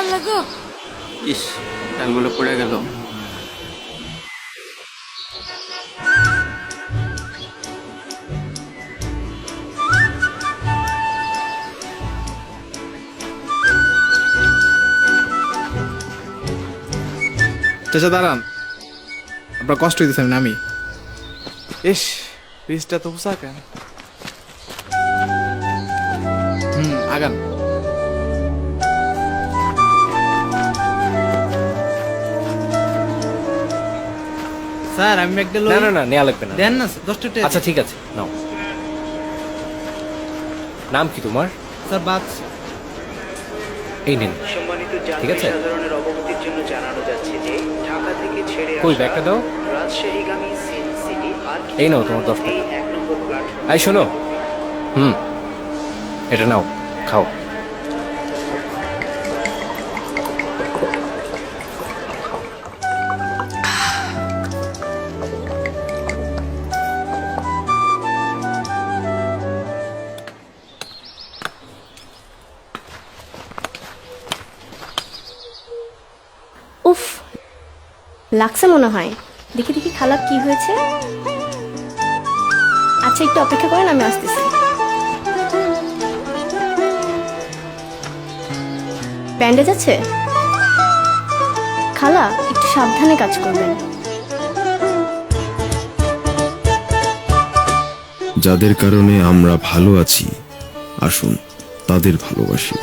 আল্লাহ গো, ইস, ডালগুলো পড়ে গেল। চাচা দাঁড়ান, আপনার কষ্ট হইতেছে, আমি নামি। ইস, পিসটা তো পোষা কেন। আগান। স্যার আমি একটা না না না, নেওয়া লাগবে না। দেন না 10 টাকা। আচ্ছা ঠিক আছে, নাও। নাম কি তোমার? স্যার বাদ। এই নিন। সম্মানিত ঠিক আছে। সাধারণের অবগতির জন্য জানানো যাচ্ছে যে ঢাকা থেকে ছেড়ে কই আসা ব্যাগটা দাও। রাজশাহীগামী সিটি আর এই নাও তোমার 10 টাকা। এই 1 নম্বর প্ল্যাটফর্ম। এই শোনো, এটা নাও, খাও। উফ, লাগছে মনে হয়। দেখি দেখি খালা কি হয়েছে। আচ্ছা একটু অপেক্ষা করেন, আমি আসতেছি। ব্যান্ডেজ আছে? খালা একটু সাবধানে কাজ করবেন। যাদের কারণে আমরা ভালো আছি, আসুন তাদের ভালোবাসি।